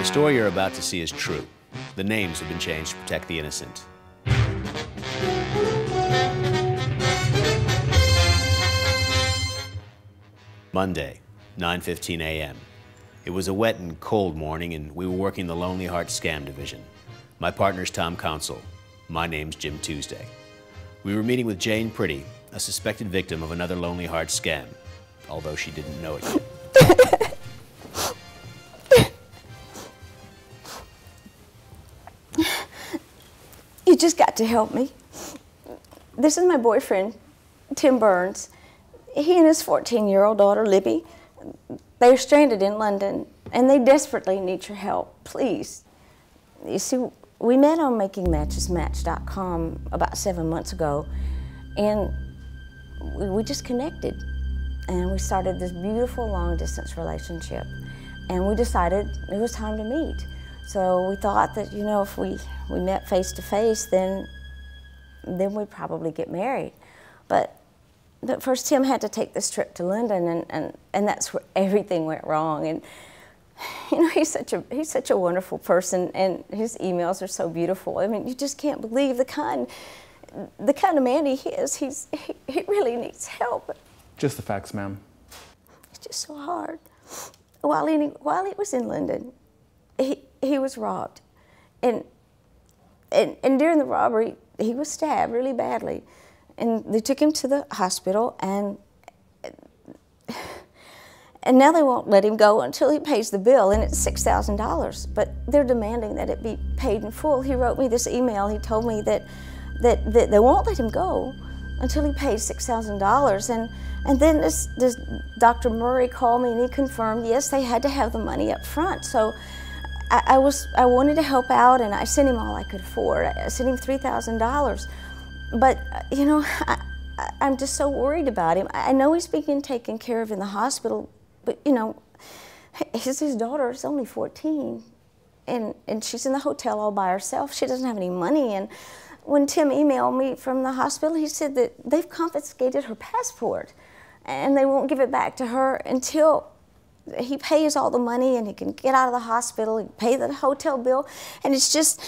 story you're about to see is true. The names have been changed to protect the innocent. Monday, 9:15 a.m. It was a wet and cold morning, and we were working the Lonely Heart Scam Division. My partner's Tom Council. My name's Jim Tuesday. We were meeting with Jane Pretty, a suspected victim of another Lonely Heart scam, although she didn't know it yet. You just got to help me. This is my boyfriend, Tim Burns. He and his 14-year-old daughter, Libby, they're stranded in London, and they desperately need your help. Please. You see, we met on MakingMatchesMatch.com about 7 months ago, and we just connected. And we started this beautiful long-distance relationship. And we decided it was time to meet. So we thought that, you know, if we met face-to-face, then we'd probably get married. But first Tim had to take this trip to London, and that's where everything went wrong. And you know, he's such a wonderful person, and his emails are so beautiful. I mean, you just can't believe the kind of man he is. He really needs help. Just the facts, ma'am. It's just so hard. While he was in London, he was robbed, and during the robbery, he was stabbed really badly, and they took him to the hospital, and now they won't let him go until he pays the bill, and it's $6,000. But they're demanding that it be paid in full. He wrote me this email. He told me that they won't let him go until he pays $6,000, and then this Dr. Murray called me, and he confirmed, yes, they had to have the money up front. So I wanted to help out, and I sent him all I could afford. I sent him $3,000. But, you know, I'm just so worried about him. I know he's being taken care of in the hospital, but, you know, his daughter is only 14, and she's in the hotel all by herself. She doesn't have any money. And when Tim emailed me from the hospital, he said that they've confiscated her passport, and they won't give it back to her until he pays all the money and he can get out of the hospital and pay the hotel bill. And it's just,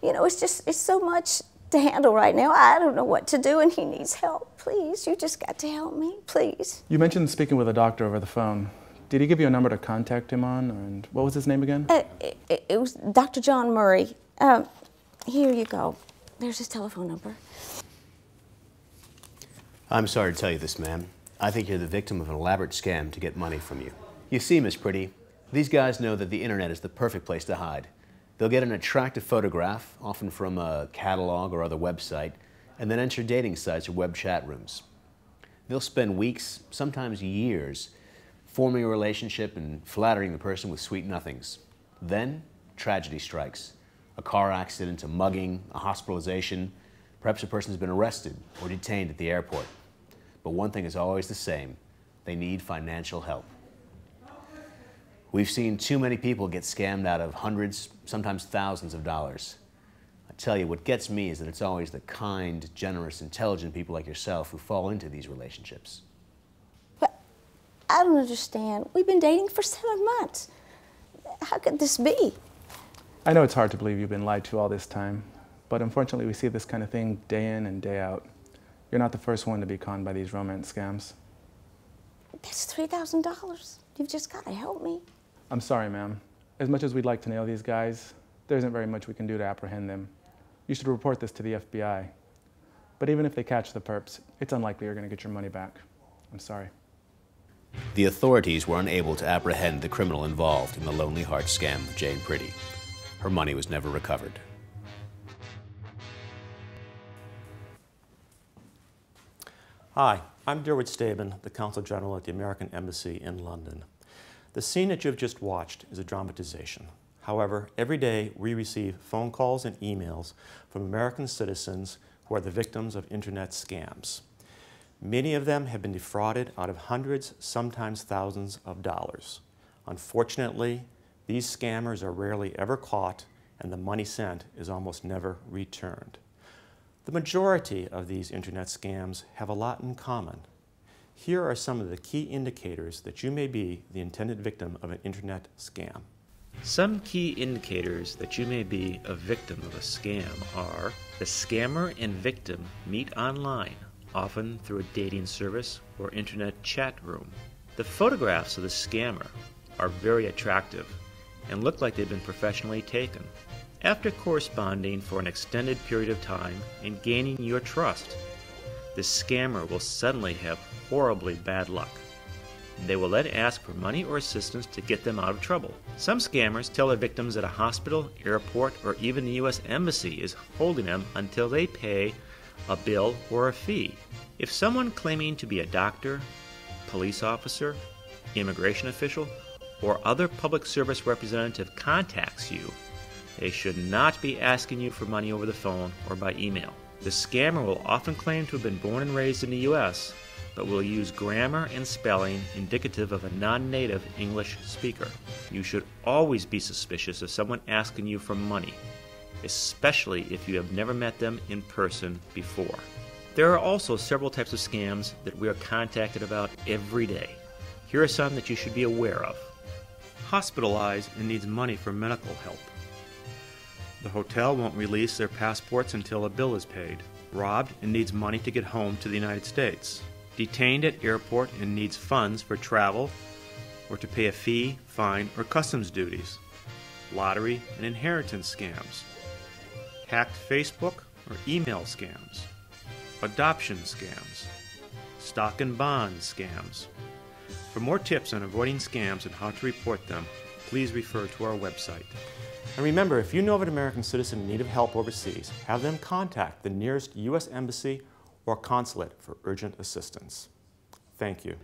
you know, it's so much to handle right now. I don't know what to do, and he needs help. Please, you just got to help me, please. You mentioned speaking with a doctor over the phone. Did he give you a number to contact him on, and what was his name again? It was Dr. John Murray. Here you go. There's his telephone number. I'm sorry to tell you this, ma'am. I think you're the victim of an elaborate scam to get money from you. You see, Miss Pretty, these guys know that the internet is the perfect place to hide. They'll get an attractive photograph, often from a catalog or other website, and then enter dating sites or web chat rooms. They'll spend weeks, sometimes years, forming a relationship and flattering the person with sweet nothings. Then, tragedy strikes. A car accident, a mugging, a hospitalization. Perhaps a person's been arrested or detained at the airport. But one thing is always the same. They need financial help. We've seen too many people get scammed out of hundreds, sometimes thousands of dollars. I tell you, what gets me is that it's always the kind, generous, intelligent people like yourself who fall into these relationships. But I don't understand. We've been dating for 7 months. How could this be? I know it's hard to believe you've been lied to all this time, but unfortunately we see this kind of thing day in and day out. You're not the first one to be conned by these romance scams. That's $3,000. You've just got to help me. I'm sorry, ma'am. As much as we'd like to nail these guys, there isn't very much we can do to apprehend them. You should report this to the FBI. But even if they catch the perps, it's unlikely you're going to get your money back. I'm sorry. The authorities were unable to apprehend the criminal involved in the Lonely Heart scam of Jane Pretty. Her money was never recovered. Hi, I'm Derwood Staben, the Consul General at the American Embassy in London. The scene that you've just watched is a dramatization. However, every day we receive phone calls and emails from American citizens who are the victims of internet scams. Many of them have been defrauded out of hundreds, sometimes thousands of dollars. Unfortunately, these scammers are rarely ever caught, and the money sent is almost never returned. The majority of these internet scams have a lot in common. Here are some of the key indicators that you may be the intended victim of an internet scam. Some key indicators that you may be a victim of a scam are the scammer and victim meet online, often through a dating service or internet chat room. The photographs of the scammer are very attractive and look like they've been professionally taken. After corresponding for an extended period of time and gaining your trust, the scammer will suddenly have horribly bad luck. They will then ask for money or assistance to get them out of trouble. Some scammers tell their victims that a hospital, airport, or even the U.S. Embassy is holding them until they pay a bill or a fee. If someone claiming to be a doctor, police officer, immigration official, or other public service representative contacts you, they should not be asking you for money over the phone or by email. The scammer will often claim to have been born and raised in the U.S., but will use grammar and spelling indicative of a non-native English speaker. You should always be suspicious of someone asking you for money, especially if you have never met them in person before. There are also several types of scams that we are contacted about every day. Here are some that you should be aware of. Hospitalized and needs money for medical help. The hotel won't release their passports until a bill is paid. Robbed and needs money to get home to the United States. Detained at airport and needs funds for travel or to pay a fee, fine, or customs duties. Lottery and inheritance scams. Hacked Facebook or email scams. Adoption scams. Stock and bond scams. For more tips on avoiding scams and how to report them, please refer to our website. And remember, if you know of an American citizen in need of help overseas, have them contact the nearest U.S. Embassy or consulate for urgent assistance. Thank you.